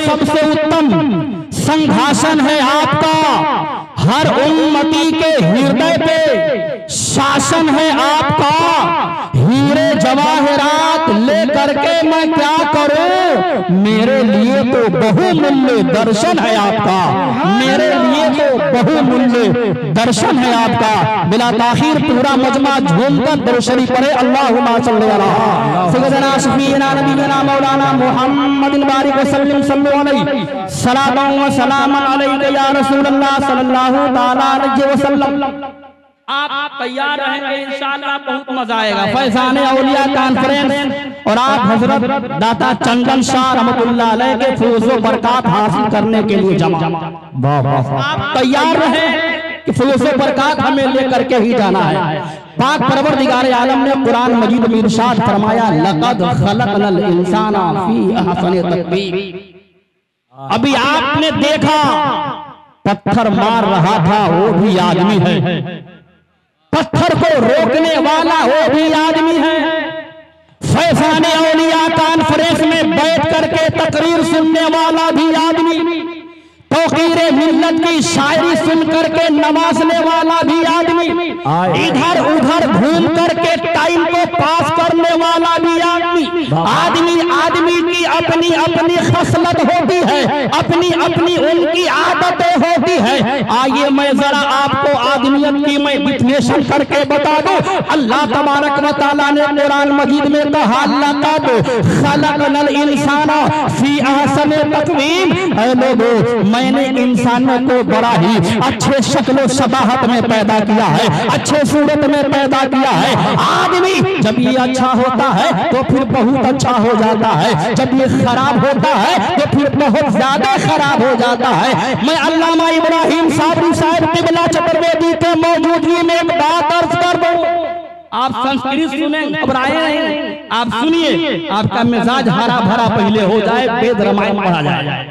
सबसे उत्तम संघासन है आपका, हर उम्मती के हृदय पे शासन है आपका। हीरे जवाहरात लेकर के मैं क्या करूं, मेरे लिए तो बहुमूल्य दर्शन है आपका, मेरे लिए तो बहुमूल्य दर्शन है आपका। बिला ताखीर पूरा मजमा झूमकर दर्शनी पढ़े अल्लाहुम्मा सल्ली अला सय्यिदना शफीना नबीना मौलाना मुहम्मदिन बारिक वसल्लम सल्लल्लाहु अलैहि सलाम व सलाम अलैका या रसूल अल्लाह सल्लल्लाहु तआला अलैहि वसल्लम। आप तैयार रहेंगे इंशाअल्लाह, बहुत मजा आएगा। फैजान औलिया कॉन्फ्रेंस और आप हजरत दाता चंदन शाह रहमतुल्लाह अलैह के फैज़ व बरकत हासिल करने के लिए जमा। आप तैयार रहें कि फैज़ व बरकत हमें लेकर के ही जाना है। पाक परवरदिगार आलम ने कुरान मजीद में इरशाद फरमाया, लक़द खलक़नल इंसाना फी अहसनि तक़वीम। अभी आपने देखा पत्थर मार रहा था वो भी आदमी है, पत्थर को रोकने वाला वो भी आदमी है। फैजान औलिया कॉन्फ्रेंस में बैठ करके तकरीर सुनने वाला भी आदमी, तौकीरे मिल्लत की शायरी सुन करके नवाजने वाला भी आदमी, इधर उधर घूम करके टाइम को पास करने वाला भी आदमी। आदमी की अपनी अपनी खसलत होती है, अपनी अपनी उनकी आदतें होती है। आइए मैं जरा आपको आदमियत की मैं डिफिनेशन करके बता दूं। अल्लाह तबारक व तआला ने कुरान मजीद में कहा, लक़द खलक़नल इंसाना फी अहसनि तक़वीम। ऐ लोगों, मैंने इंसानों को बड़ा ही अच्छे शक्ल शबाहत में पैदा किया है, अच्छे सूरत में पैदा किया है। आदमी जब ये अच्छा होता है तो फिर बहुत अच्छा हो जाता है, जब ये खराब होता है तो फिर बहुत ज्यादा खराब हो जाता है। मैं अल्लामा इब्राहिम साबरी साहब क़िबला चतुर्वेदी के मौजूदगी में एक बात अर्ज कर दूं। आप संस्कृत सुने, घबराए नहीं, आप सुनिए, आपका मिजाज हरा भरा पहले हो जाए, वेद रामायण पढ़ा जाए।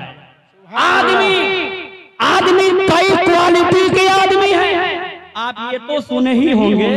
आदमी कई क्वालिटी के आदमी है। आप ये तो सुने ही होंगे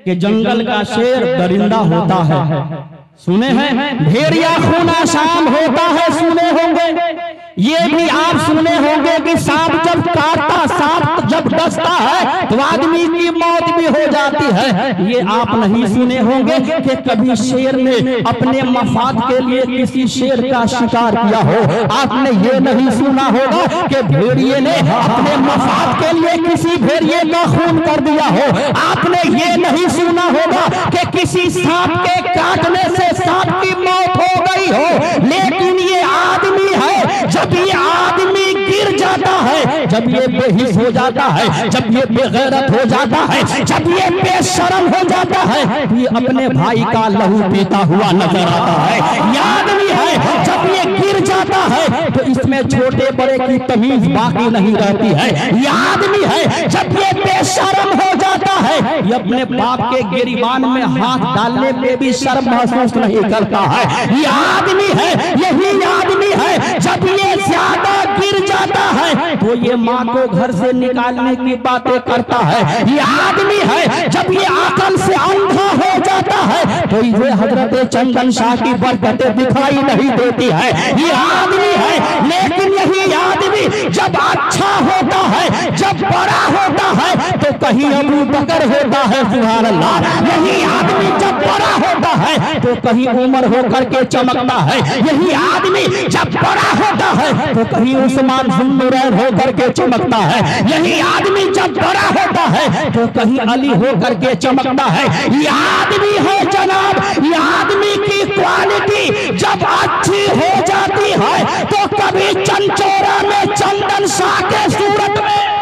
कि जंगल का शेर दरिंदा होता है, सुने हैं। भेड़िया खूना शाम होता है, सुने होंगे। ये भी आप सुने होंगे कि सांप जब काटता, सांप जब डसता है तो आदमी की मौत भी हो जाती है। ये आप नहीं सुने होंगे कि कभी शेर ने अपने मफाद के लिए किसी शेर का शिकार किया हो। आपने ये नहीं सुना होगा कि भेड़िए ने अपने मफाद के लिए किसी भेड़िए का खून कर दिया हो। आपने ये नहीं सुना होगा कि किसी सांप के काटने से सांप की मौत हो गई हो। लेकिन ये आदमी है, जब ये आदमी गिर जाता है, जब ये बेहिस हो जाता है, जब ये बेगैरत हो जाता है, जब ये बेशर्म हो जाता है, ये अपने भाई का लहू पीता हुआ नजर आता है। ये आदमी है, जब ये गिर जाता है तो इसमें छोटे बड़े की तमीज बाकी नहीं रहती है। ये आदमी है, जब ये बेशर्म हो जाता है, ये अपने बाप के गिरबान में हाथ डालने पे भी शर्म महसूस नहीं करता है। ये आदमी है, यही आदमी है, जब ये ज्यादा गिर जाता है तो ये माँ को घर से निकालने की बातें करता है। ये आदमी है, जब ये अकल से अंधा हो जाता है तो ये हजरत चंदन शाह की बरकतें दिखाई नहीं देती है। ये आदमी है, लेकिन यही आदमी जब अच्छा होता है, जब बड़ा होता है तो कहीं अबू बकर होता है, सुभान अल्लाह। यही आदमी जब बड़ा होता है तो कहीं उमर होकर के चमकता है। यही आदमी जब बड़ा होता है तो कहीं उस्मान ज़ुन्नुरैन होकर के चमकता है। यही आदमी जब बड़ा होता है तो कहीं अली होकर के चमकता है। ये आदमी है जनाब, ये आदमी की क्वालिटी जब अच्छी हो जाती है तो कभी चंचोरा में चंदन शाह के सूरत में,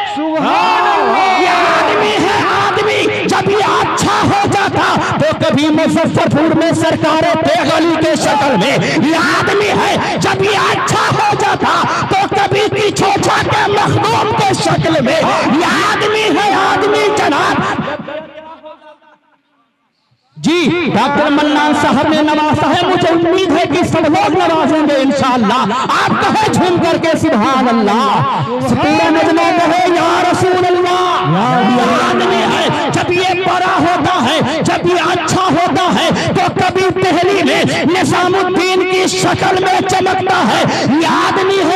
ये आदमी है, आदमी जब ये अच्छा हो जाता तो कभी मुजफ्फरपुर में सरकारे बेगली के शक्ल में। ये आदमी है, जब ये अच्छा हो जाता तो कभी किछोछा के मखदूम के शक्ल में। ये आदमी है, आदमी जनाब। जी डॉक्टर मन्नान साहब ने नवाजा है, मुझे उम्मीद है कि सब लोग नवाजेंगे इंशाअल्लाह। आप कहे झूम करके सुभान अल्लाह, पूरा नजमा कहे या रसूल अल्लाह। ये आदमी है, जब ये बड़ा होता है, जब ये अच्छा होता है तो कभी पहली में निजामुद्दीन की शक्ल में चमकता है। ये आदमी है,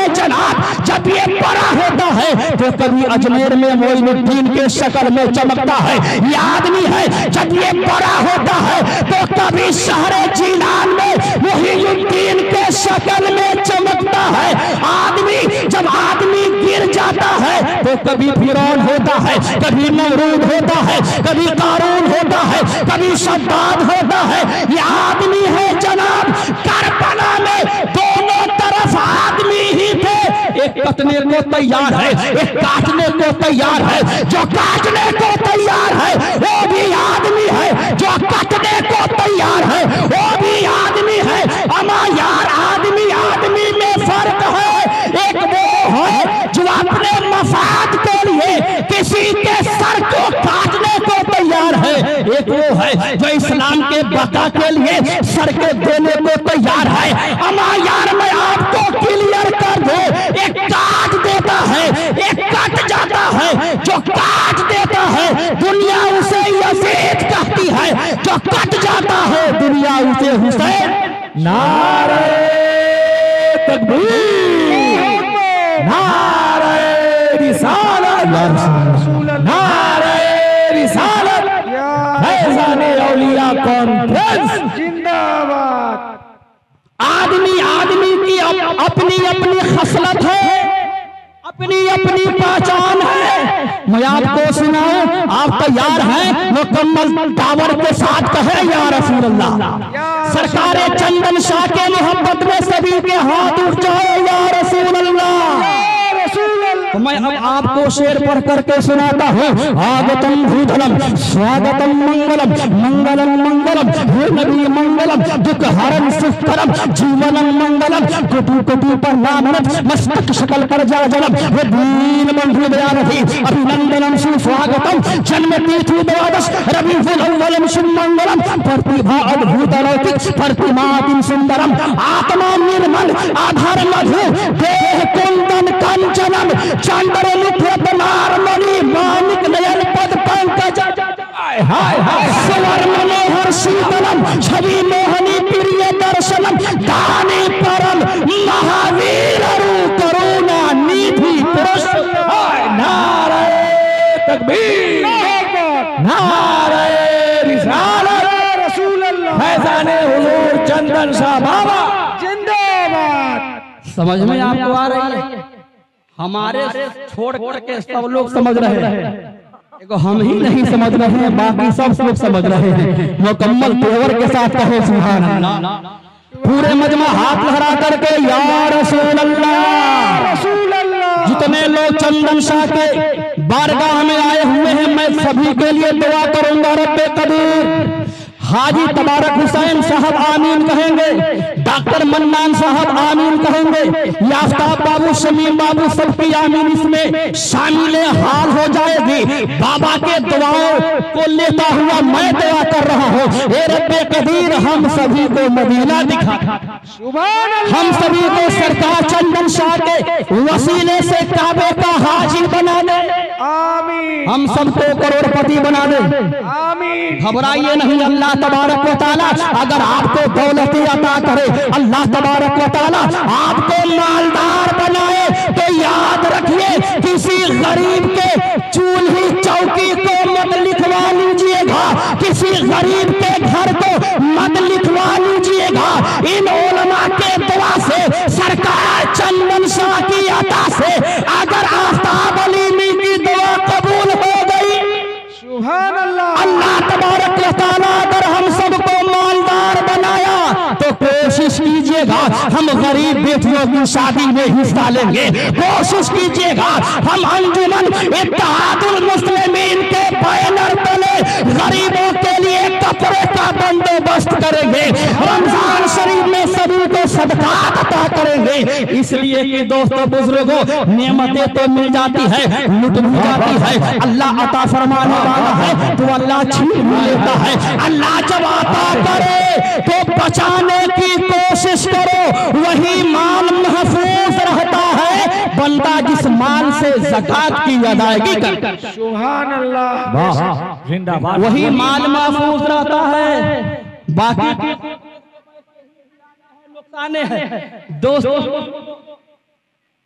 तो कभी अजमेर में मोइनुद्दीन के शक्ल में चमकता है ये आदमी है। जब ये बड़ा होता है तो कभी शहरे जीलान में मोइनुद्दीन के शक्ल में चमकता है आदमी। जब आदमी गिर जाता है तो कभी फिरौन होता है, कभी नमरूद होता है, कभी कारून होता है, कभी शद्दाद होता है। ये आदमी है जनाब। करबला में दोनों तरफ आदमी ही थे। एक कटने को तैयार है, एक काटने को तैयार है। जो काटने को तैयार है वो भी आदमी है, जो कटने को तैयार है वो भी आदमी है। अमा यार आदमी आदमी में फर्क है। एक वो है जो अपने मफाद के लिए किसी के सर को काटने को तैयार है, एक वो है जो इस्लाम के बका के लिए सर के देने को तैयार है। अमा यार मैं आपको क्लियर कर दूं, एक काट देता है, एक कट जाता है। जो काट देता है दुनिया उसे यजीद कहती है, जो कट जाता है दुनिया उसे हुसैन। नारे तकबीर, नारे रिसालत, नारे रिसालत, फैज़ाने औलिया कॉन्फ्रेंस जिंदाबाद। आदमी आदमी की अपनी अपनी खसलत है, अपनी अपनी पहचान है। मैं आपको सुनाऊं, आप तैयार हैं मुकम्मल टावर के साथ कहे या रसूल अल्लाह। सरकारे चंदन शाह के मोहब्बत में सभी के हाथ उठ जाए या रसूल अल्लाह। तो मैं अब आपको शेर पढ़ करके सुनाता हूँ। आगतम भूधलम स्वागतम मंगलम, मंगलम मंगलम हे नबी मंगलम, दुख हरम सुखकरम जीवनम मंगलम, कुटु कुटु पर नामनम मस्तक शकल पर जा जलम, हे दीन बंधु दयानिधि अभिनंदनम सुस्वागतम, जन्म तिथि द्वादश रबीउल अव्वलम सुमंगलम, प्रतिभा अद्भुत अलौकिक प्रतिमातिम सुंदरम, आत्मा निर्मल आधार मधु देह कुंदन कंचनम, चंद्र मुख नारमणि मानिक नयन पद पंकज, स्वर्ण मनोहर शीतलम छवि मोहनी प्रिय दर्शनम, दानी परम महावीर करुणा निधि पुरुष। नारे तकबीर, नारे रिसालत, रसूल अल्लाह, फैज़ाने हुजूर चंदन शाह बाबा जिंदाबाद। समझ में आपको आ रही है? हमारे छोड़ करके सब लोग समझ रहे हैं, देखो हम ही नहीं समझ रहे हैं, बाकी सब लोग समझ रहे हैं। मुकम्मल तेवर के साथ कहो सुभान अल्लाह। पूरे मजमा हाथ लहरा करके या रसूल अल्लाह, रसूल अल्लाह। जितने लोग चंदन शाह के बारगाह में आए हुए हैं मैं सभी के लिए दुआ करूंगा। रब्बे कदीर हाजी तबारक हुसैन साहब आमीन कहेंगे, डॉक्टर मन्नान साहब आमीन कहेंगे, याफ्ताब बाबू शमीम बाबू सबकी आमीन इसमें शामिल हाल हो जाएगी। बाबा के दुआओं को लेता हुआ मैं दुआ कर रहा हूँ, ए रब्बे कदीर हम सभी को मदीना दिखा, हम सभी को सरकार चंदन शाह के वसीले से काबे का हाजी बना दे, हम सबको करोड़पति बना दे। घबराइए नहीं, अल्लाह तबारक व तआला अगर आपको दौलत अता करे, अल्लाह तबारक व तआला आपको मालदार बनाए, तो याद रखिए किसी गरीब के चूल्ही चौकी को मत लिखवा लीजिएगा, किसी गरीब के घर को मत लिखवा लीजिएगा। इन उलमा के दुआ से, सरकार चंदन शाह की अता से अगर आफ्ताब अलीमी की दुआ कबूल हो गई, सुभान अल्लाह, अल्लाह तबारक व तआला अगर हम सबको मालदार बनाया तो कोशिश कीजिएगा हम गरीब बेटियों की शादी में हिस्सा लेंगे। कोशिश कीजिएगा हम अंजुमन इत्तेहादुल मुस्लिमीन के बैनर तले गरीबों के लिए कपड़े का बंदोबस्त करेंगे, रमजान शरीफ में सभी को सदका अता करेंगे। इसलिए कि दोस्तों बुजुर्गों, नेमतें तो मिल जाती है, लुट भी जाती है, अल्लाह अता फरमाने वाला है तो अल्लाह छीन भी लेता है। अल्लाह जब अता करे तो बचाने की कोशिश करो, वही माल महफूज रहता है बंदा जिस माल से ज़कात की अदायगी कर, सुभान अल्लाह, जिंदाबाद, वही माल महफूज रहता है। बाकी नुकसान है दोस्तों,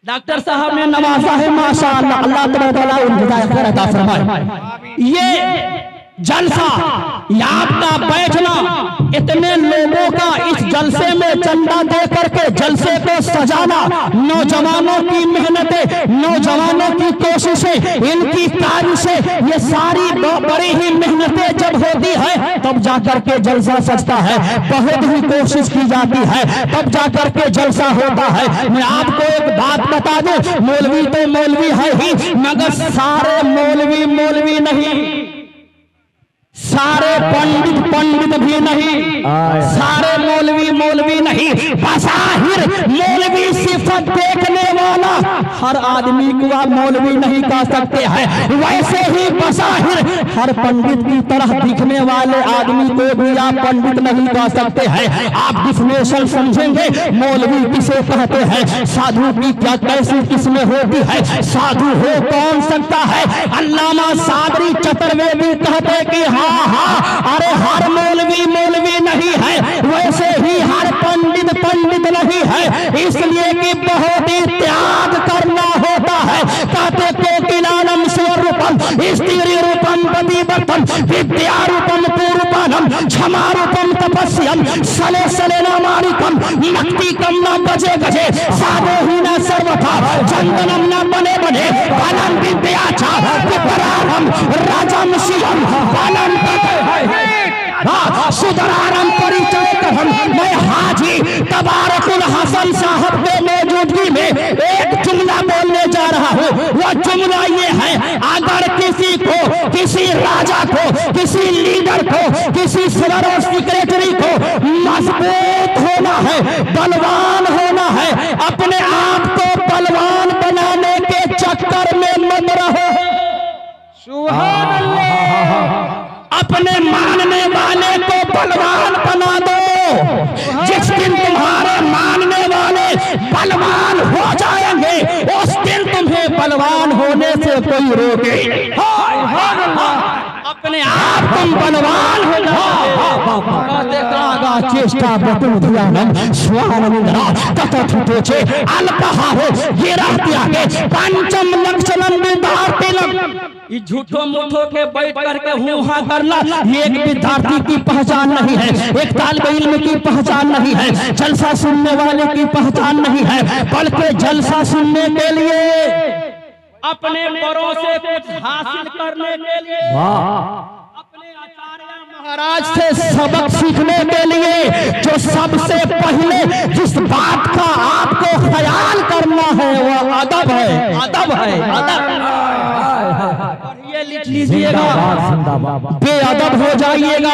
डॉक्टर साहब ने नवाजा है माशाअल्लाह, अल्लाह तआला उनकी खैर अता फरमाए। ये जलसा या आपका बैठना, इतने लोगों का इस जलसे में चंदा दे करके जलसे को सजाना, नौजवानों की मेहनतें, नौजवानों की कोशिशें, इनकी काविशें, ये सारी बड़ी ही मेहनतें जब होती है तब जाकर के जलसा सजता है। बहुत ही कोशिश की जाती है तब जाकर के जलसा होता है। मैं आपको एक बात बता दूं, मौलवी तो मौलवी है ही, मगर सारे मौलवी मौलवी नहीं, सारे पंडित पंडित भी नहीं, सारे मौलवी मौलवी नहीं। बज़ाहिर मौलवी सिफत देखने वाला हर आदमी को आप मौलवी नहीं कह सकते हैं, वैसे ही बज़ाहिर हर पंडित की तरह दिखने वाले आदमी को भी आप पंडित नहीं कह सकते हैं। आप डिफिनेशन समझेंगे मौलवी किसे कहते हैं, साधु की क्या कैसी किस्में होती है, साधु हो कौन सकता है। अल्लामा सादरी चतुर्वेदी कहते कि अरे हर मौलवी मौलवी नहीं है, वैसे ही हर पंडित पंडित नहीं है, इसलिए कि बहुत ही त्याग करना होता है। कहते कोकिलानम स्वरूपम स्त्री रूपम पतिव्रतम विद्यारूपम पूर्वपानम क्षमारूपम तपस्यम सले सले नामानिकम नक्तिकम न गजे गजे साधो ही न सर्वथा चंदनम न बने बने बालम विद्याचा विपरारम राजम शिवम बालम सुधरारम परिचय कहम। मैं हाजी तबारकुल हसन साहब के मौजूदगी में एक जुमला बोलने जा रहा हूँ। वह जुमला ये है, अगर किसी को, किसी राजा को, किसी लीडर को, किसी सदर और सेक्रेटरी को मजबूत होना है, बलवान होना है, अपने आप को बलवान बनाने के चक्कर में मत रहो। सुभान अल्लाह। अपने मानने वाले को बलवान बना दो। जिस दिन तुम्हारे मानने वाले बलवान हो जाएंगे उस दिन तुम्हें बलवान होने से कोई रोके। अपने आप तुम बलवान हो जाओ। चेष्टा बटुम ध्यानम स्वानंदरा तथोचे अल्पहारो गिरा त्यागे पंचम लक्षणम विद्यार्थिनम। झूठो मूठो के बैठ करके हुआ करना ये एक विद्यार्थी की पहचान नहीं है, एक तालिब इल्म की पहचान नहीं है, जलसा सुनने वाले की पहचान नहीं है, बल्कि जलसा सुनने के लिए, अपने बड़ों से कुछ हासिल करने के लिए, अपने आचार्य महाराज से सबक सीखने के लिए, जो सबसे पहले जिस बात का आपको ख्याल करना है वह अदब है, अदब है, अदब। ये लिख लीजिएगा, बेअदब हो जाइएगा।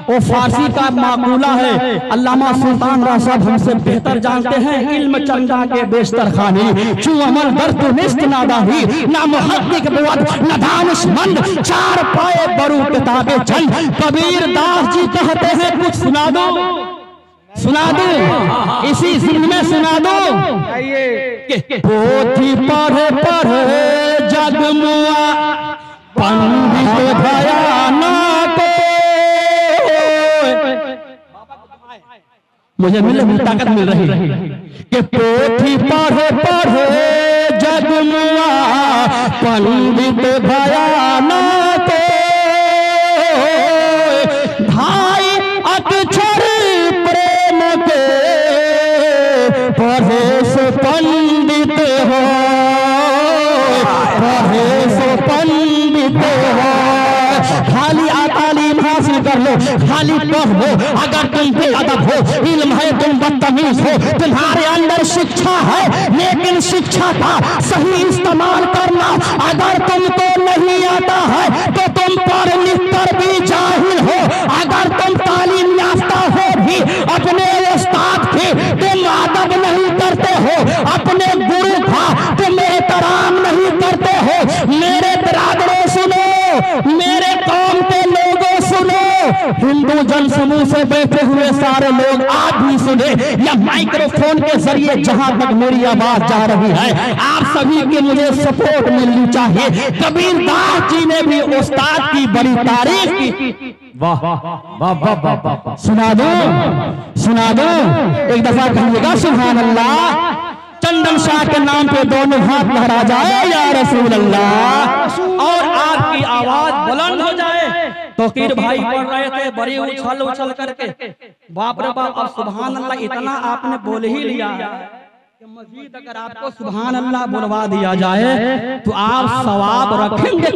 वो फारसी का मामूला है, अल्लामा सुल्तान राशद हमसे बेहतर जानते हैं। इल्म चंदा के बेशतर खानी चू अमल दर्द निस्त नादाही ना मुहद्दिक बुअद ना दानिशमंद चार पाए बरू किताबे चंद। कबीर दास जी कहते हैं कुछ सुना दो, सुना दो, इसी जिंदगी में सुना दो। पोथी पढ़े पढ़े जगमुआ पंडित भया ना को। मुझे ताकत मिल रही है कि पोथी पढ़े पढ़े जगमुआ पंडित भया ना को। भाई अक्षर प्रेम के पढ़े से पंडित हो, पढ़े से पंडित हो। खाली तालीम हासिल कर लो, खाली पढ़ लो, अगर तुम बेअदब हो, इल्म है तुम बदतमीज हो, तुम्हारे अंदर शिक्षा है लेकिन शिक्षा का सही इस्तेमाल करना अगर तुमको नहीं आता है तो तुम पढ़ लिख कर भी जाहिल हो। अगर तुम तालीम याफ्ता हो भी अपने उस्ताद की तुम अदब नहीं करते हो, अपने गुरु का तुम एहतराम नहीं करते हो। मेरे बिरादरों सुनो, मेरे कौम के लोगों सुनो, हिंदू जन समूह से बैठे हुए सारे लोग आप भी सुने, या माइक्रोफोन के जरिए जहां तक मेरी आवाज जा रही है आप सभी की मुझे सपोर्ट मिलनी चाहिए। कबीर दास जी ने भी उस्ताद की बड़ी तारीफ की। वाह वाह वाह वाह, सुना दो, सुना दो, एक दफा कहिएगा सुभान अल्लाह। चंदन शाह के नाम नाम पे दोनों हाथ लहरा जाए या रसूल अल्लाह, और आपकी आवाज बुलंद हो जाए। तौकीर भाई पढ़ रहे थे बड़ी उछल उछल करके, बाप रे बाप, अब सुभान अल्लाह इतना आपने बोल ही लिया कि मजीद अगर आपको सुभान अल्लाह बुलवा दिया जाए तो आप सवाब रखेंगे।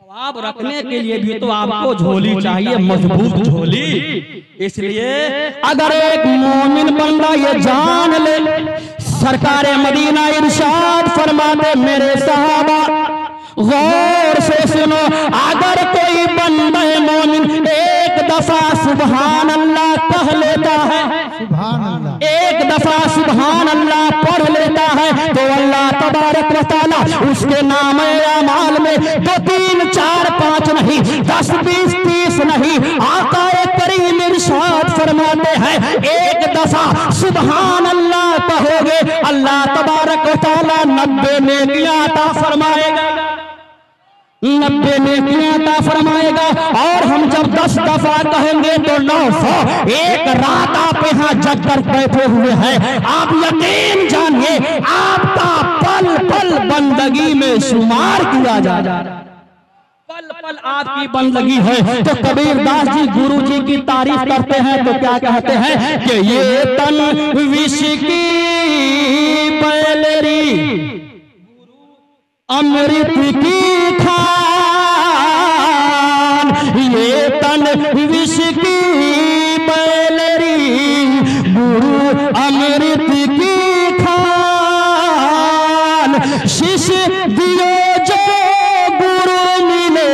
सवाब रखने के लिए भी तो आपको झोली चाहिए, मजबूत झोली। इसलिए अगर एक मोमिन बंदा ये जान ले, सरकारे मदीना इरशाद फरमाते, मेरे सहाबा गौर से सुनो, अगर कोई बंदा मोमिन एक दफा सुभान अल्लाह कह लेता है, सुभान अल्लाह, एक दफा सुभान अल्लाह पढ़ लेता है, तो अल्लाह तबारक व तआला उसके नाम अमाल में 2 3 4 5 नहीं 10 20 30 नहीं, आका करीम इरशाद फरमाते हैं एक दफा सुभान अल्लाह कहोगे, अल्लाह तबारक व तआला 90 नेकियां अता फरमाएगा, 90 नेकियां अता फरमाएगा। और हम जब 10 दफा कहेंगे तो 900, एक रात आप यहाँ जग कर बैठे हुए हैं, आप यकीन जानिए आपका पल पल बंदगी में शुमार किया जा रहा है, पल पल आपकी बंदगी है। तो कबीरदास जी गुरु जी की तारीफ करते हैं तो क्या कहते हैं कि ये तन विष की बैलरी अमृत की खान, ये तन विष की बैलरी गुरु अमृत की खान, शिष्य दियो जो गुरु मिले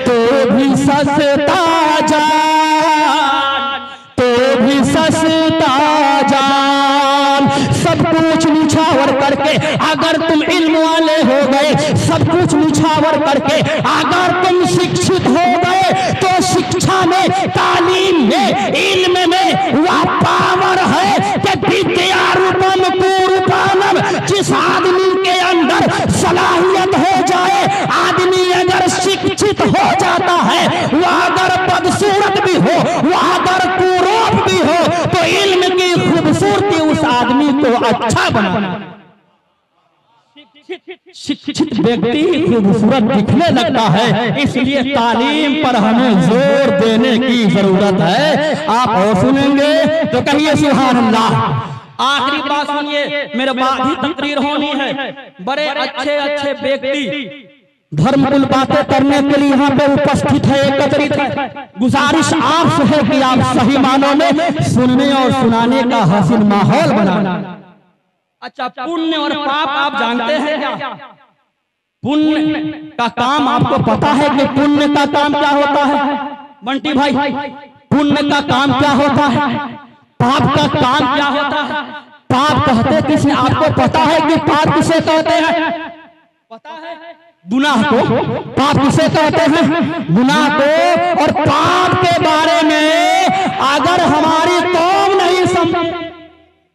तो भी सस्ता जान, तो भी सस्ता जान। सब कुछ निछावर करके अगर तुम इल्म वाले हो गए, सब कुछ निछावर करके अगर तुम शिक्षित हो गए, तो शिक्षा में, तालीम में, इल्म में वह पावर है कि विद्या रूपम कुरूपानम, जिस आदमी के अंदर सलाहियत हो जाए, आदमी अगर शिक्षित हो जाता है, वह अगर बदसूरत भी हो, वह अगर कुरूप भी हो, तो इल्म की खूबसूरती उस आदमी को अच्छा बनाना। शिक्षित व्यक्ति खूबसूरत दिखने लगता है, इसलिए तालीम पर हमें जोर देने की जरूरत है। आप और सुनेंगे तो कहिए सुभान अल्लाह। आखिरी बात सुनिए, मेरे बाद ही तकरीर होनी है। बड़े अच्छे अच्छे व्यक्ति धर्मकुल बातें करने के लिए यहाँ पे उपस्थित है, एकत्रित है। गुजारिश आपसे है कि आप सही मानों में सुनने और सुनाने का हसीन माहौल बनाना। अच्छा, पुण्य और पाप आप जानते हैं क्या? पुण्य का काम आपको पता है कि पुण्य का काम क्या होता है? बंटी भाई, पुण्य का काम क्या होता है? पाप का काम क्या होता है? पाप कहते किसे? आपको पता है कि पाप किसे कहते हैं? पता है? गुनाह को पाप किसे कहते हैं? गुनाह को। और पाप के बारे में अगर हमारी कौम नहीं समझी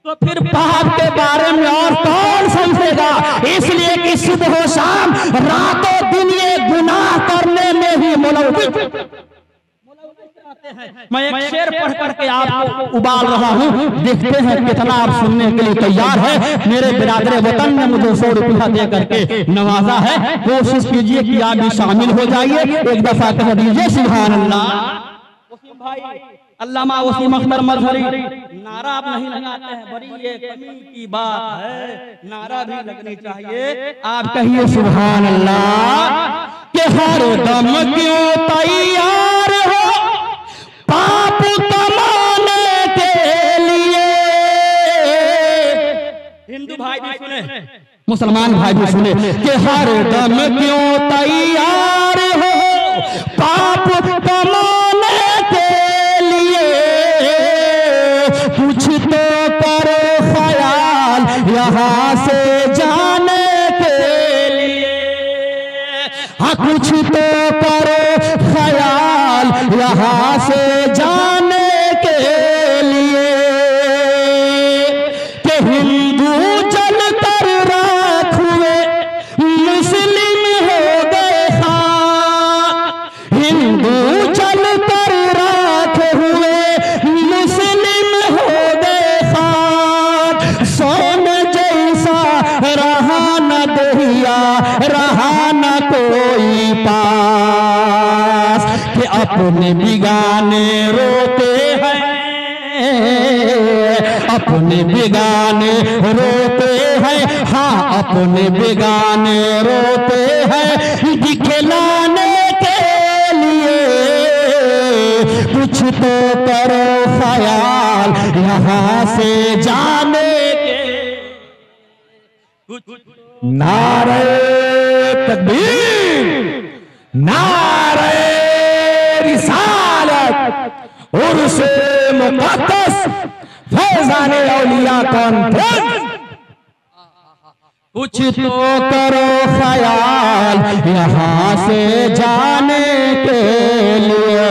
तो फिर पाप के बारे में और कौन समझेगा? इसलिए कि सुबह शाम रातों दिन ये गुनाह करने में ही मुलव्विस हैं। मैं एक शेर पढ़ करके आपको उबाल रहा हूँ, देखते हैं कितना आप सुनने के लिए तैयार है। मेरे बिरादरे वतन ने मुझे 100 रुपया दे करके नवाजा है, कोशिश कीजिए कि आप भी शामिल हो जाइए। एक दफा कह दीजिए सुभान अल्लाह। भाई अल्लामा वसीम अख्तर मजहरी, नारा आप नहीं लगाते हैं, बड़ी ये कमी की बात है, नारा भी लगनी चाहिए। आप कहिए सुभान अल्लाह कि हर दम क्यों तैयार हो पाप कमाने के लिए। हिंदू भाई भी सुने, मुसलमान भाई भी सुने कि हर दम क्यों तैयार हो पाप कमाने के लिए। कुछ तो करो ख्याल यहाँ से जाने के लिए, हाँ कुछ तो करो ख्याल यहाँ से जाने के लिए। कि हिंदू जल कर राख हुए मुस्लिम हो गए खाक, हिंदू जल कर राख हुए मुस्लिम हो गए खाक। सोने रहा न कोई पास, कि अपने बिगाने रोते हैं, अपने बिगाने रोते हैं, हाँ अपने बिगाने रोते हैं, दिखलाने के लिए कुछ तो करो ख्याल यहाँ से जाने के। नारे तकबीर, नारे रिसालत, उर्से मुक़द्दस, फैज़ाने औलिया कॉन्फ्रेंस। कुछ तो करो ख्याल यहाँ से जाने के लिए।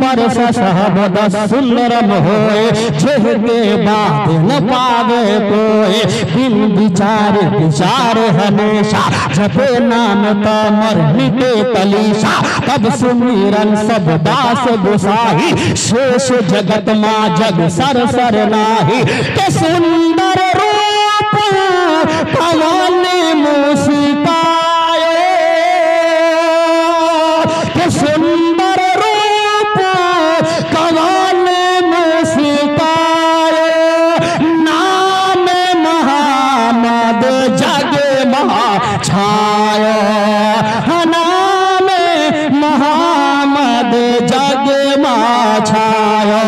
बरस साहब दस सुंदरम होए, जेह के बाद न पावे कोई, बिन विचार विचार हमेशा, जपे नाम तमर मिटे कलीसा, तब सुमिरन सब दास गोसाई, शेष जगत माँ जग सर सर नाही, के सुंदर रूप कमल मुस्काए, के सुंदर रूप कमल मुस्काए, नाम मोहम्मद जग महा छाया, नाम मोहम्मद जग महा छाया।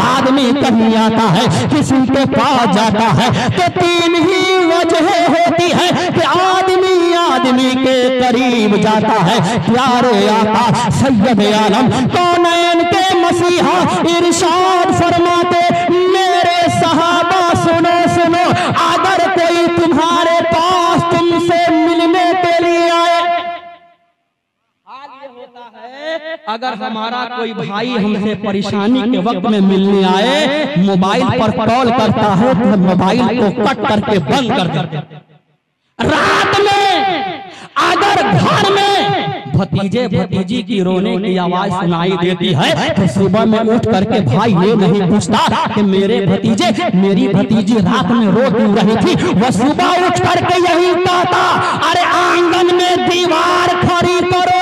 आदमी कहीं आता है, किसी के पास जाता है, तो तीन ही वजह होती है कि आदमी के करीब जाता है। प्यारे आका सैयद आलम कौनैन के मसीहा इरशाद फरमाते, मेरे सहाबा सुनो सुनो, अगर कोई तुम्हारे पास तुमसे मिलने के लिए आए, हाल ये होता है अगर हमारा कोई भाई हमसे परेशानी के वक्त में मिलने आए, मोबाइल पर कॉल करता है तो मोबाइल को कट करके बंद कर देते हैं। रात में अगर घर में भतीजे भतीजी की रोने की आवाज सुनाई देती है, तो सुबह में उठ करके भाई ये नहीं पूछता कि मेरे भतीजे मेरी भतीजी रात में रो क्यों रही थी, वह सुबह उठ करके यही कहता, अरे आंगन में दीवार खड़ी करो।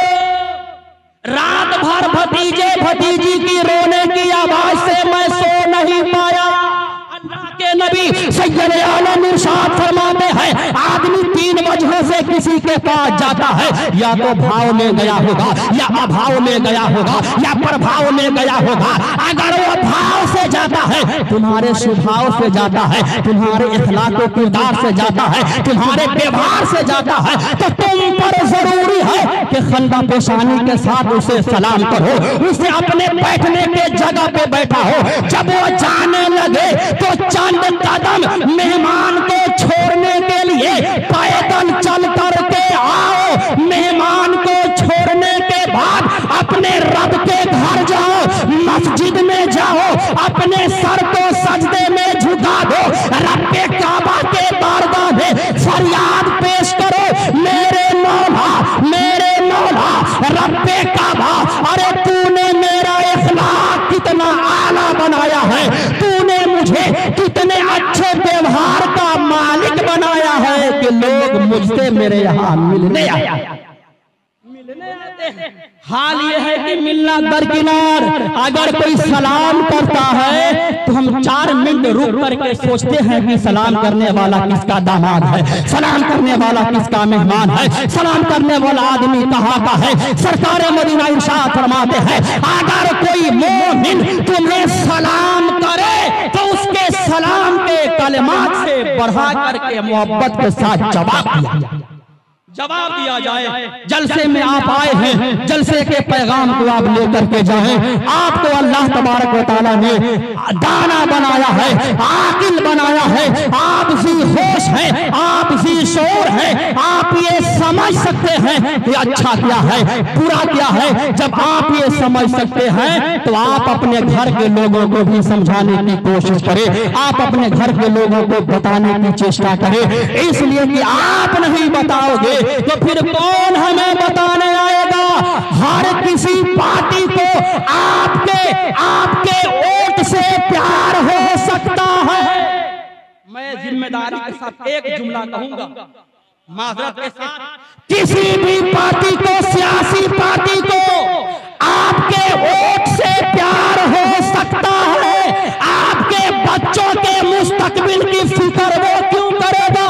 रात भर भतीजे भतीजी की रोने की आवाज से मैं सो नहीं पाया। अल्लाह के नबी सैयद आलम इरशाद फरमाते हैं, आदमी तीन वजहों से किसी के पास जाता है, या तो भाव में गया होगा, या अभाव में गया होगा, या प्रभाव में गया होगा। अगर वो भाव से जाता है, तुम्हारे स्वभाव से जाता है, तुम्हारे इखलाक व किरदार से जाता है, तुम्हारे व्यवहार से जाता है, तो तुम पर जरूरी है कि खंदा पेशानी के साथ उसे सलाम करो, उसे अपने बैठने के जगह पे बैठा हो। जब वो जाने लगे तो चंद कदम मेहमान को छोड़ने के लिए पैदल चल करके आओ। मेहमान को छोड़ने के बाद अपने रब के घर जाओ, मस्जिद में जाओ, अपने सर को सजदे में झुका दो, रब के काबा के बारगाह में फरियाद पेश करो, मेरे मौला मेरे मौला रब्बे काबा, अरे तूने मेरा इखलाक कितना आला बनाया है, तूने मुझे कितने अच्छे व्यवहार का मालिक बनाया है कि लोग मुझसे मेरे यहाँ मिलने आते हैं। हाल ये है कि मिलना दरकिनार। अगर कोई सलाम करता है तो हम 4 मिनट रुक करके सोचते हैं कि सलाम करने वाला किसका दामाद है, सलाम करने वाला किसका मेहमान है, सलाम करने वाला आदमी कहाँ का है। सरकार मदीना इरशाद फरमाते हैं, अगर कोई मोमिन तुम्हें सलाम करे तो उसके सलाम के कलिमात से बढ़ा करके मोहब्बत के साथ जवाब दिया जाए। जलसे में आप आए हैं, जलसे के पैगाम को आप लेकर के जाएं। आपको अल्लाह तबारक व तआला ने दाना बनाया है, आकिल बनाया है, आप जी होश है, आप जी शोर है, आप ये समझ सकते हैं कि अच्छा क्या है बुरा क्या है। जब आप ये समझ सकते हैं तो आप अपने घर के लोगों को भी समझाने की कोशिश करें, आप अपने घर के लोगों को बताने की चेष्टा करें। इसलिए कि आप नहीं बताओगे तो फिर कौन हमें बताने आएगा। हर किसी पार्टी को आपके वोट से प्यार हो सकता है। मैं जिम्मेदारी के साथ एक जुमला कहूंगा, माजरत के साथ किसी भी पार्टी को, सियासी पार्टी को आपके वोट से प्यार हो सकता है, आपके बच्चों के मुस्तकबिल की फिक्र वो क्यों करेगा?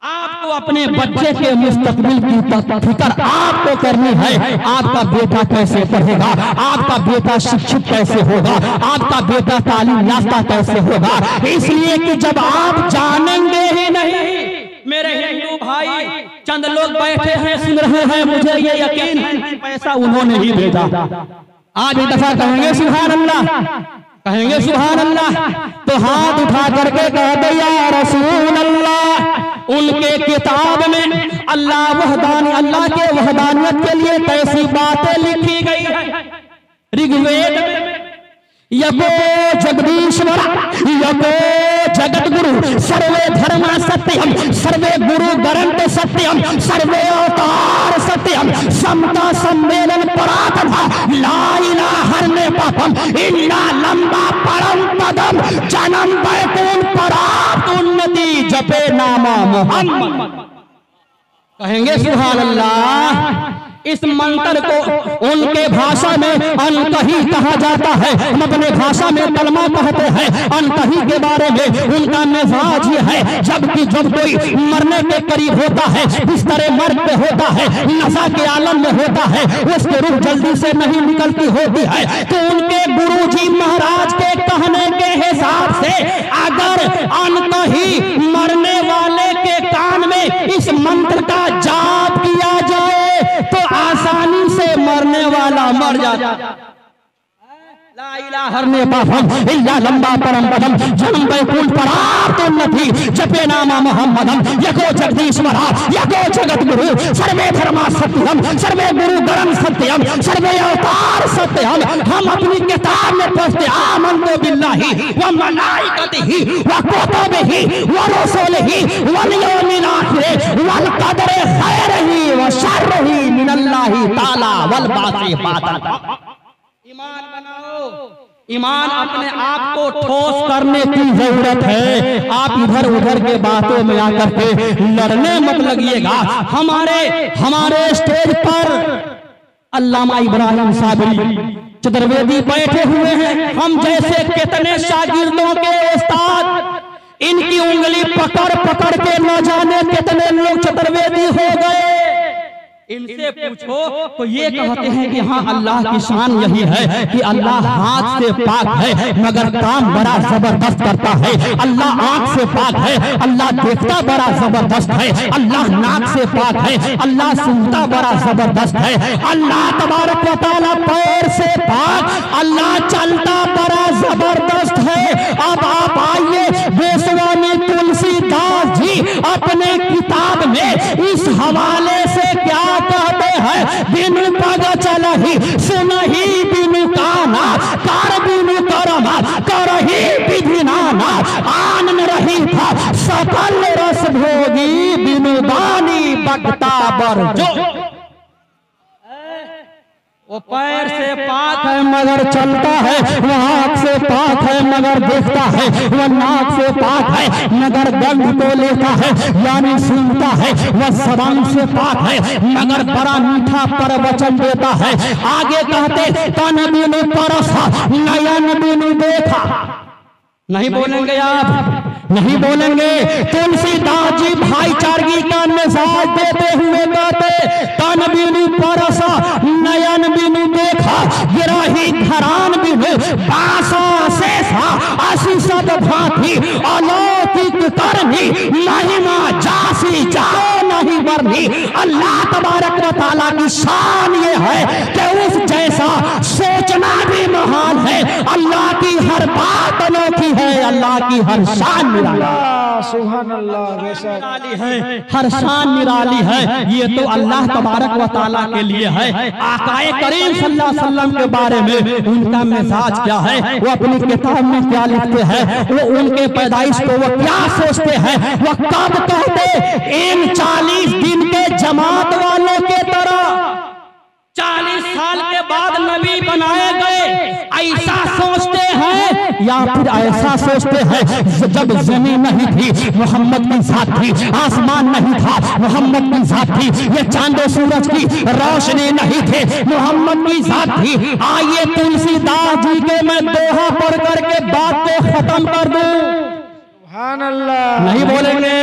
आपको अपने बच्चे के मुस्तकबिल की फिक्र आपको करनी है। आपका बेटा कैसे पढ़ेगा, आपका बेटा शिक्षित कैसे होगा, आपका बेटा तालीम याफ्ता कैसे होगा। इसलिए कि जब आप जानेंगे ही नहीं, मेरे हिंदू भाई चंद लोग बैठे हैं सुन रहे हैं, मुझे ये यकीन है पैसा उन्होंने ही भेजा। आज एक दफा कहेंगे सुभान अल्लाह, कहेंगे सुभान अल्लाह, तो हाथ उठा करके कह दे या रसूल अल्लाह। उनके किताब में अल्लाह वहदानी, अल्लाह के वहदानियत के लिए कैसी बातें लिखी गई है। ऋग्वेद में यको जगदीश्वर यको जगत गुरु सर्वे धर्म सत्यम सर्वे गुरु ग्रंथ सत्यम सर्वे अवतार सत्यम समता सम्मेलन परात्मा ला इलाहा हरने पापम इन्ना लंबा परम पदम जन्म बैकुंठ प्राप्त उन्नति जपे नामा मोहम्मद। कहेंगे सुभान अल्लाह। इस मंत्र को उनके भाषा में अनकही कहा जाता है। हम अपने भाषा में कलमा कहते हैं। अनकही के बारे में उनका मिजाज ये है, जबकि जब कोई मरने के करीब होता है, बिस्तर मर्द पे होता है, नशा के आलम में होता है, उसकी रूह जल्दी से नहीं निकलती होती है, तो उनके गुरुजी महाराज के कहने के हिसाब से अगर अनकही मरने वाले के कान में इस मंत्र का जाप किया जाए तो आसानी से मरने वाला मर जाता। ला इलाहा हरने पापम इल्ला लंबा परम पदम जन्म बैकुंठ प्राप्त उन्नति जपे नामा मोहम्मदम यको जगदीश्वरा यको जगत गुरु सर्वे धर्मा सत्यम सर्वे गुरु ग्रंथ सत्यम सर्वे अवतार सत्यम। हम अपनी किताब में पढ़ते आमन्तु बिल्लाहि व मलाइकतिहि व कुतुबिहि व रुसुलिहि वल यौमिल आखिर वल कदरि खैरिहि व शर्रिहि मिनल्लाहि ताला वल बासी बातन। ईमान बनाओ, ईमान अपने आप को ठोस करने की जरूरत है। आप इधर उधर के बातों में आकर के लड़ने मत लगिएगा। हमारे स्टेज पर अल्लामा इब्राहिम साबरी चतुर्वेदी बैठे हुए हैं। हम जैसे कितने शागिर्दों के उस्ताद इनकी उंगली पकड़ पकड़ के न जाने कितने लोग चतुर्वेदी हो गए। इनसे पूछो तो ये कहते हैं कि हाँ अल्लाह की शान यही है कि अल्लाह हाथ से पाक है मगर काम बड़ा जबरदस्त करता है। अल्लाह आंख से पाक है, अल्लाह देखता बड़ा जबरदस्त है। अल्लाह नाक से पाक है, अल्लाह सुनता बड़ा जबरदस्त है। अल्लाह तबारक व तआला पैर से पाक, अल्लाह चलता बड़ा जबरदस्त है। अब आप आइए, गोस्वामी तुलसीदास जी अपने किताब में इस हवाले से क्या कहते हैं? बिनु पग चलहि सुनहि बिनु काना कर बिनु कर्म करहि विधि नाना आनन रही था सकल रस भोगी बिनु दानी बगता बर जो। वो पैर से पाक है मगर चलता है, वो आँख से पाक है मगर देखता है, वो नाक से पाक है मगर गंध को लेता है यानी सुनता है, वह जबान से पाक है मगर बड़ा मीठा प्रवचन देता है। आगे कहते तन बिनु परसा नयन बिनु देखा। नहीं बोलेंगे आप, नहीं बोलेंगे। तुलसीदास जी भाईचारगी का मिजाज देते हुए कहते तन बिनु परसा नयन बिनु देखा गिरही घरान बिनु बासा शेषा अशिषद भांति अलौकिक करनी महिमा जासी जाओ नहीं बरनी। अल्लाह तबारक व तआला की शान ये है कि उस जैसा सोचना भी महान है। अल्लाह की हर बात अनोखी है, अल्लाह की हर शान सुभान अल्लाह है, हर शान निराली है। ये तो अल्लाह तबारक व तआला के लिए है। आकाए करीम सल्लल्लाहु अलैहि वसल्लम के बारे में उनका मिजाज क्या है, वो अपनी किताब में क्या लिखते हैं, वो उनके पैदाइश को वो क्या सोचते हैं, वो कब कहते इन 40 दिन के जमात वालों के तरह 40 साल के बाद नबी बनाए गए, ऐसा सोचते हैं या फिर ऐसा सोचते हैं जब जमीन नहीं थी मोहम्मद की जात थी, आसमान नहीं था मोहम्मद की जात थी, ये चांदो सूरज की रोशनी नहीं थे मोहम्मद की जात थी। आइए तुलसीदास जी के मैं दोहा पढ़ करके बात को खत्म कर दूं। सुभान अल्लाह। नहीं बोलेंगे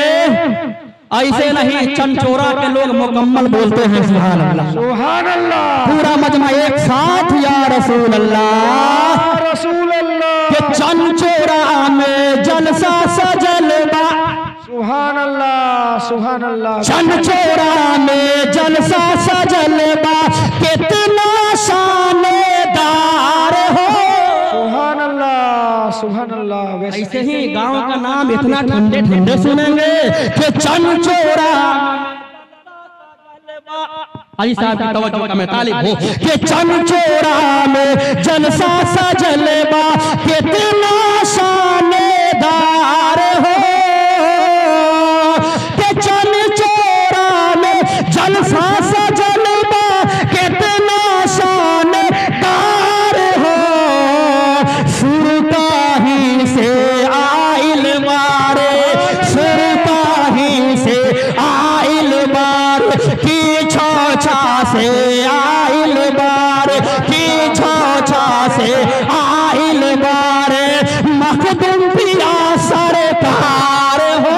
ऐसे नहीं, चंचोरा के लोग मुकम्मल बोलते हैं सुभान अल्लाह। सुभान अल्लाह। पूरा मजमा एक साथ या रसूल अल्लाह, रसूल अल्लाह। के चंचोरा में जलसा सजलबा। सुभान अल्लाह। सुभान अल्लाह। चंचोरा में जलसा सजलबा, कितना शानदार हो। सुभान अल्लाह। सुभान अल्लाह। ऐसे ही गांव का नाम इतना ठंडे ठंडे सुनेंगे कि चंचोरा। अली साहब की तवज्जो का मैं तालिब हूं कि चंचोरा में जलसा सजलबा, कितना शानदार हो। कि चंचोरा में जलसा सजलबा, कितना शानदार हो। सुरताही से आइल बारे, सुरताही से आइल बार की छोछा से आइल बार की छोछा से आइल बार, मखदूम पिया सरकार हो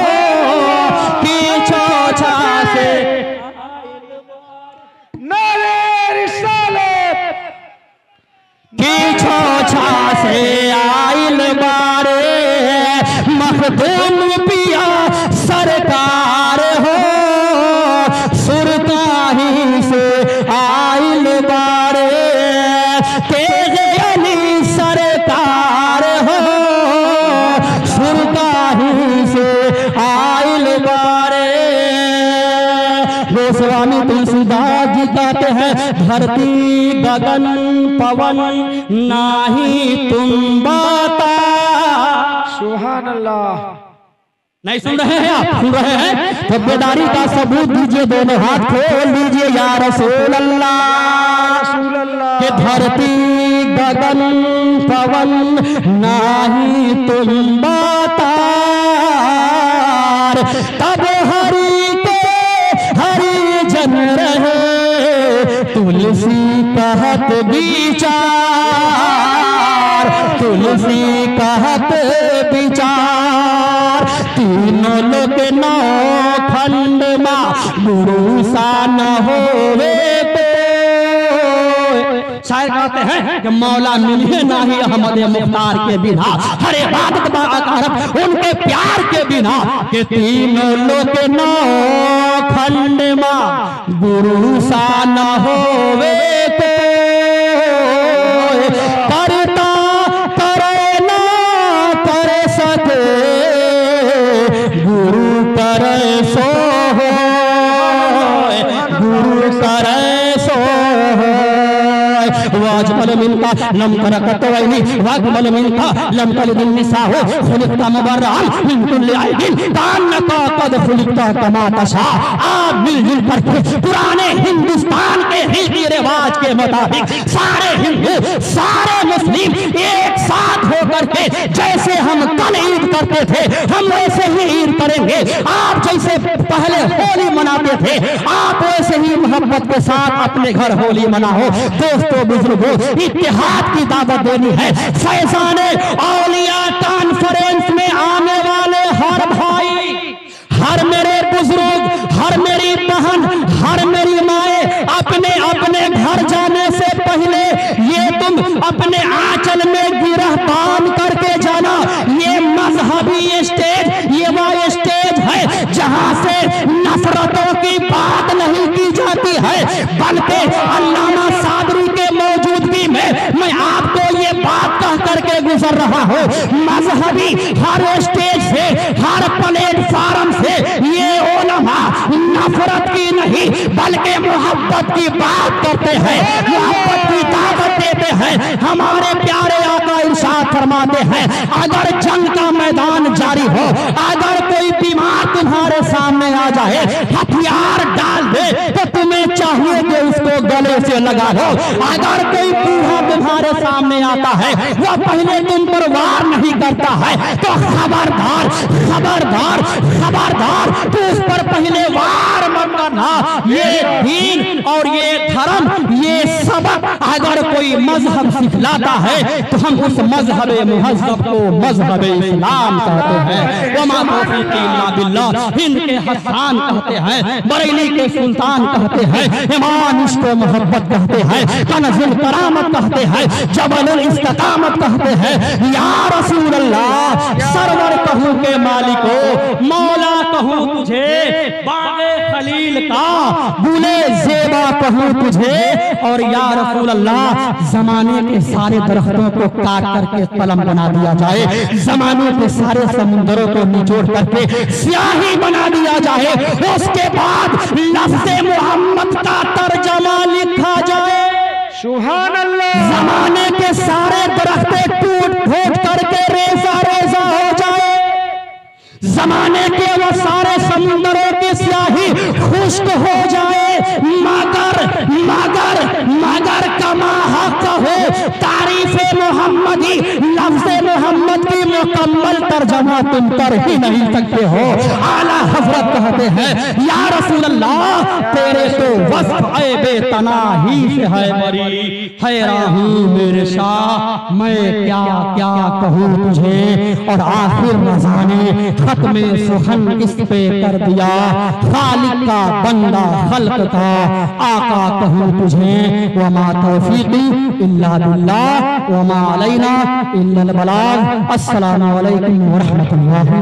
की छोछा से। नारे रिसालत की छोछा से आइल बारे, मखदूम पिया सरकार हो। सुरताही से आइल बारे, तेज अली सरकार हो। सुरताही से आइल बारे। गोस्वामी तुलसीदास जी कहते हैं, धरती गगन पवन नाही तुम बाता। सुभान अल्लाह। नहीं सुन रहे हैं आप? सुन रहे हैं तो बेदारी का सबूत दीजिए, दोनों हाथ खोल दीजिए या रसूल अल्लाह। रसूल अल्लाह। कि धरती गगन पवन नाही तुम बातार, तब हरि के हरि जन रहे, तुलसी कहत विचार, तुलसी कहत विचार। तीनों लोक नौ खंड मा गुरु सा न होवे तो। शायर कहते हैं कि मौला मिले नहीं अहमद मुख्तार के बिना, हर इबादत बाकारत उनके प्यार के बिना। कि तीनों लोक नौ खंड मा गुरु सा न होवे तो। करता करे ना कर सके, गुरु करे सो होय, गुरु करे सो होय। वाजमल मिनका लम करकत वैनी, वाजमल मिनका लम कलदिन निसा हो। खुलिकता मुबर्रअन मिन कुल्ली ऐबिन, कान्नका कद खुलिकता कमा तशा। आप मिलजुल करके पुराने हिंदुस्तान के रीति रिवाज के मुताबिक सारे हिंदू सारे मुस्लिम एक साथ होकर के जैसे हम कल ईद करते थे हम वैसे ही ईद करेंगे। आप जैसे पहले होली मनाते थे आप वैसे ही मोहब्बत के साथ अपने घर होली मनाओ। दोस्तों बुजुर्गों, इत्तेहाद की दावत देनी है। फैजाने औलिया कॉन्फ्रेंस में आने वाले हर भाई, हर मेरे बुजुर्ग, हर मेरी बहन, हर मेरी माए, अपने अपने घर जाने से पहले ये तुम अपने आंचल में गिरह बांध करके जाना। ये मजहबी स्टेज, ये वो स्टेज है जहां से नफरतों की बात नहीं की जाती है, बल्कि अल्लामा सादरी के मौजूदगी में मैं आपको ये बात कह करके गुजर रहा हूँ। मजहबी हर स्टेज से, हर प्लेटफार्म से ये उलमा नफरत की नहीं बल्कि मोहब्बत की बात करते हैं, मोहब्बत की दावत देते हैं। हमारे प्यारे आका इरशाद फरमाते हैं, अगर जंग का मैदान जारी हो, अगर कोई बीमार तुम्हारे सामने आ जाए, हथियार डाल दे तो तुम्हें चाहिए कि उसको गले से लगा लो। अगर कोई बूढ़ा तुम्हारे सामने आता है, वह पहले तुम पर वार नहीं करता है, तो खबरदार खबरदार खबरदार, तो उस पर पहले वार मत करना। ये दीन और ये धर्म, ये सबक अगर कोई मजहब सिखलाता है तो हम उस मजहब मुहज्जब को मजहब इस्लाम कहते हैं। वमा तौफीक़ी इल्ला बिल्लाह। हिंद के हसन कहते हैं, बरेली के सुल्तान कहते हैं, ईमान इश्क व मोहब्बत कहते हैं, कनज़ुल करामत कहते हैं, जबलुल इस्तिकामत कहते हैं। या रसूल अल्लाह, सरवर कहूं के मालिको, मौला कहूं तुझे, बागे खलील का बुले ज़ेबा कहूं तुझे। और या रसूल अल्लाह, जमाने के सारे दरख्तों को काट करके कलम बना दिया जाए, जमाने के सारे समुद्रों को निचोड़ करके स्याही बना दिया जाए, उसके बाद लफ्ज़े मोहम्मद का तर्जमा लिखा जाए। सुभान अल्लाह। जमाने के सारे दरख्ते टूट फूट करके रेजा रेजा हो जाए, जमाने के वो सारे समुद्रों की स्याही खुश्क हो जाए, मगर मगर मगर कमा हक हो तारीफ़े मोहम्मदी, लफ्ज़े मोहम्मद की मुकम्मल तर्जमा तुम कर ही नहीं सकते हो। आला हज़रत कहते हैं, या रसूल अल्लाह, तेरे तो वस्फ़ ऐ बेतनाही से है बरी, हैरान हूँ मेरे शाह, मैं क्या क्या कहूँ तुझे। और आखिर मज़ाने खत्मे सुखन इस पे कर दिया, खालिक का बंदा खल्क का आका कहूँ तुझे। वमा तौफीक़ी इल्ला बिल्लाह, वमा अलैना इल्लल बलाग। अस्सलामु अलैकुम व रहमतुल्लाहि।